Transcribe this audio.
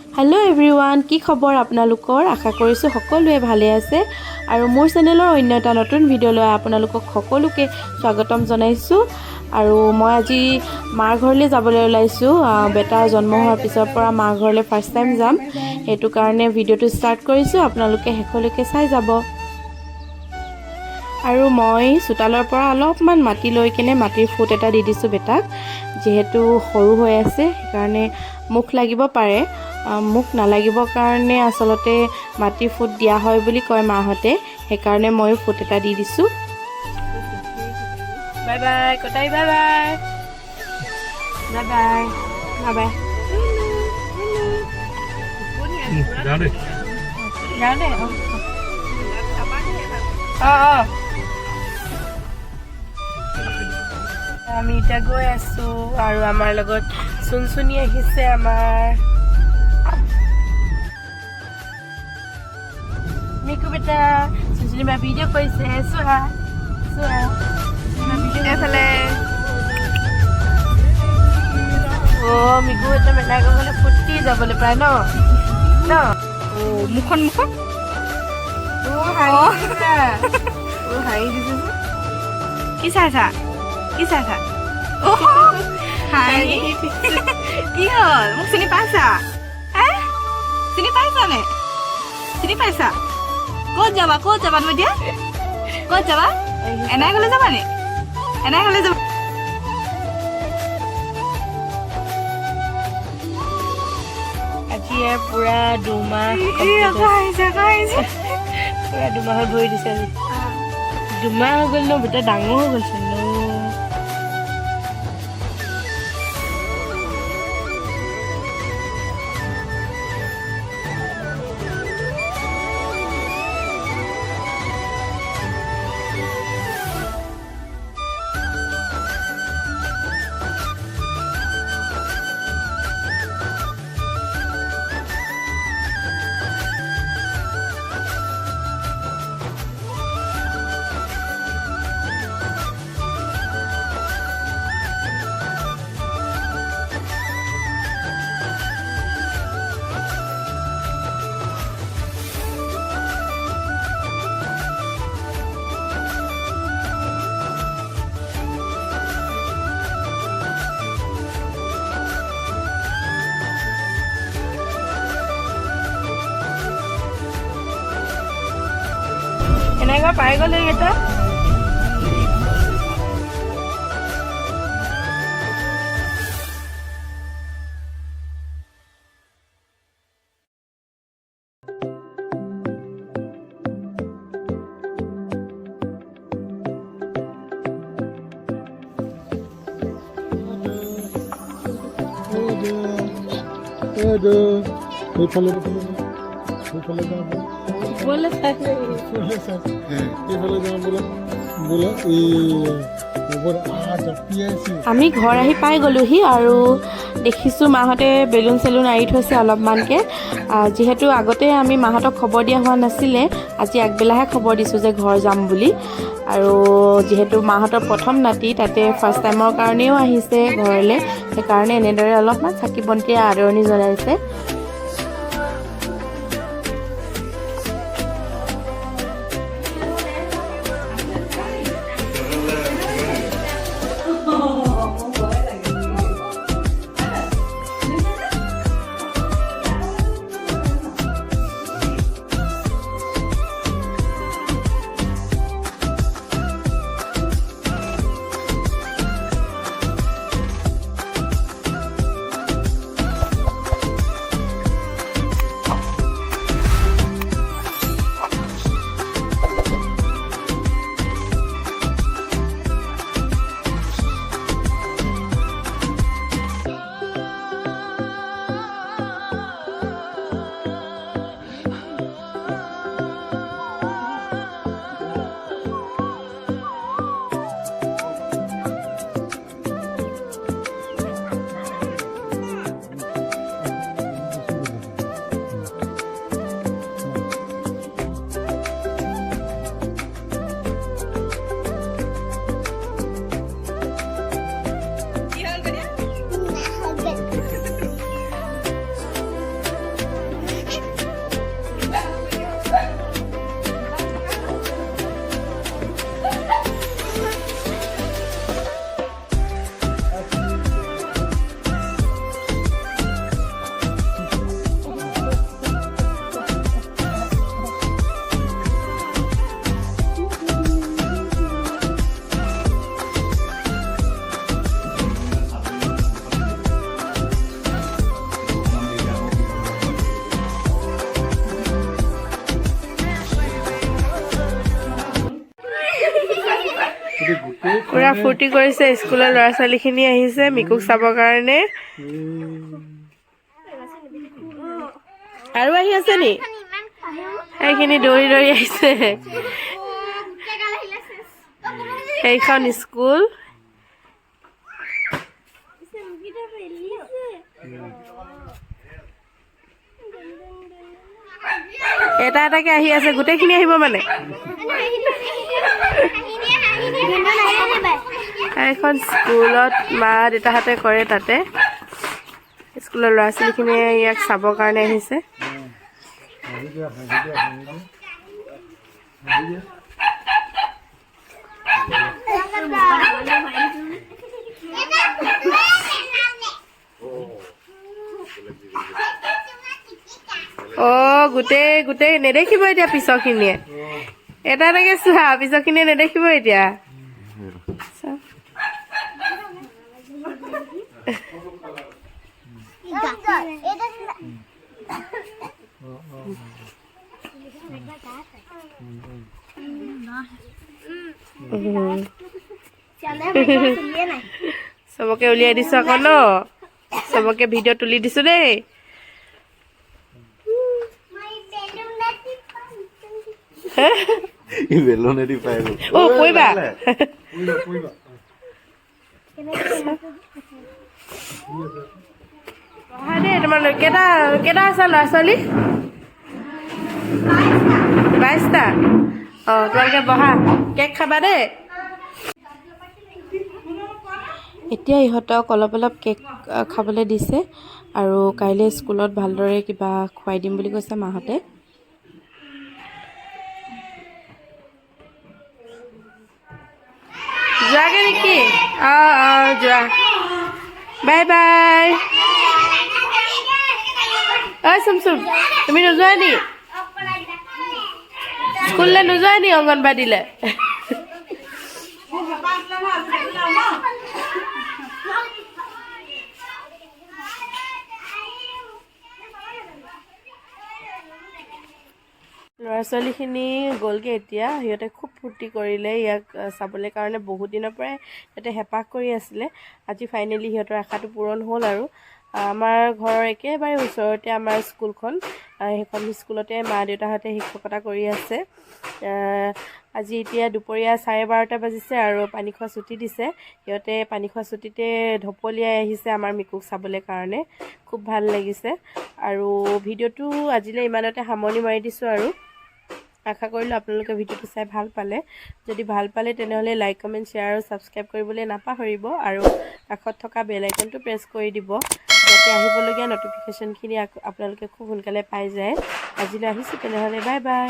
hello everyone কি খবৰ আপোনালোকৰ আশা কৰিছো সকলোৱে ভালে আছে আৰু মোৰ চেনেলৰ অন্য এটা নতুন ভিডিও লৈ আপোনালোকক সকলোকে স্বাগতম জনাইছো আৰু মই আজি মাৰ ঘৰলৈ যাবলৈ ওলাইছো বেটাৰ জন্ম হোৱাৰ পিছৰ পৰা মাৰ ঘৰলৈ ফাৰ্স্ট টাইম যাম হেতু কাৰণে ভিডিওটো ষ্টাৰ্ট কৰিছো আপোনালোকে হেকলৈকে চাই যাব আৰু মই চুটালৰ পৰা অলপমান মাটি লৈ কিনে মাটিৰ ফুট এটা দি দিছো বেটাক যেহেতু সৰু হৈ আছে সেইকাৰণে মুখ লাগিব পাৰে মুখ নালাগিবৰ কাৰণে আসলতে মাটি ফুট দিয়া হয় বুলি কয় মাহতে সেইকাৰণে মই ফুট এটা দি দিছো বাই বাই কটাই bye bye bye bye bye bye যাওঁদে আমি এতিয়া গৈ আছো আৰু আমাৰ লগত চুনচুনি আহিছে আমাৰ মিকু বেটা চুনচুনি মা ভিডিও কৰিছে চোৱা চোৱা এফালে মিকু বেটা মেলা গ'লে ফুটি যাবলৈ প্ৰায় ন মুখন মুখন হাঁহি দিছে কি চাইছা কি চাইছা কি হ'ল মোক চিনি পাইছা চিনি পাইছা নে চিনি পাইছা ক'ত যাবা তুমি এতিয়া ক'ত যাবা এনাই গ'লে যাবা নে এনাই গ'লে যাবা আজি পুৰা দুমাহ পুৰা দুমাহত ভৰি দিছে আজি দুমাহ হৈ গ'ল ন বেটা ডাঙৰ হৈ গ'লচোন ন এনেকুৱা পাই গ'লে এটা আমি ঘৰ আহি পাই গ'লোহি আৰু দেখিছোঁ মাহঁতে বেলুন চেলুন আঁৰি থৈছে অলপমানকৈ যিহেতু আগতে আমি মাহঁতক খবৰ দিয়া হোৱা নাছিলে আজি আগবেলাহে খবৰ দিছোঁ যে ঘৰ যাম বুলি আৰু যিহেতু মাহঁতৰ প্ৰথম নাতি তাতে ফাৰ্ষ্ট টাইমৰ কাৰণেও আহিছে ঘৰলৈ সেইকাৰণে এনেদৰে অলপমান চাকি বন্তি আদৰণি জনাইছে পুৰা ফূৰ্তি কৰিছে স্কুলৰ ল'ৰা ছোৱালীখিনি আহিছে মিকুক চাবৰ কাৰণে আৰু আহি আছে নি এইখিনি দৌৰি দৌৰি আহিছে এইখন স্কুল এটা এটাকে আহি আছে গোটেইখিনি আহিব মানে এখন স্কুলত মা দেউতাহঁতে কৰে তাতে স্কুলৰ ল'ৰা ছোৱালীখিনিয়ে ইয়াক চাবৰ কাৰণে আহিছে গোটেই গোটেই নেদেখিব এতিয়া পিছৰখিনিয়ে এটা এটাকে চোৱা পিছৰখিনিয়ে নেদেখিব এতিয়া চবকে উলিয়াই দিছো আকৌ ন চবকে ভিডিঅ' তুলি দিছো দেই কৰিবা দেই তোমালোক কেইটা কেইটা আছে ল'ৰা ছোৱালী 22টা তোমালোকে বহা কেক খাবা দেই এতিয়া ইহঁতক অলপ অলপ কেক খাবলৈ দিছে আৰু কাইলৈ স্কুলত ভালদৰে কিবা খুৱাই দিম বুলি কৈছে মাহঁতে যোৱাগে নেকি যোৱা বাই বাই চুম চুম তুমি নোযোৱা নি স্কুললৈ নোযোৱা নি অংগনবাড়ীলৈ ল'ৰা ছোৱালীখিনি গ'লগৈ এতিয়া সিহঁতে খুব ফূৰ্তি কৰিলে ইয়াক চাবলৈ কাৰণে বহুত দিনৰ পৰাই সিহঁতে হেঁপাহ কৰি আছিলে আজি ফাইনেলি সিহঁতৰ আশাটো পূৰণ হ'ল আৰু আমাৰ ঘৰৰ একেবাৰে ওচৰতে আমাৰ স্কুলখন সেইখন স্কুলতে মা দেউতাহঁতে শিক্ষকতা কৰি আছে আজি এতিয়া দুপৰীয়া 12:30 বাজিছে আৰু পানী খোৱা ছুটি দিছে সিহঁতে পানী খোৱা ছুটিতে ঢপলিয়াই আহিছে আমাৰ মিকুক চাবলৈ কাৰণে খুব ভাল লাগিছে আৰু ভিডিঅ'টো আজিলৈ ইমানতে সামৰণি মাৰি দিছোঁ আৰু আশা কৰিলোঁ আপোনালোকে ভিডিঅ'টো চাই ভাল পালে যদি ভাল পালে তেনেহ'লে লাইক কমেণ্ট শ্বেয়াৰ আৰু ছাবস্ক্ৰাইব কৰিবলৈ নাপাহৰিব আৰু কাষত থকা বেল আইকনটো প্ৰেছ কৰি দিব যাতে আহিবলগীয়া নটিফিকেশ্যনখিনি আপোনালোকে খুব সোনকালে পাই যায় আজিলৈ আহিছোঁ তেনেহ'লে বাই বাই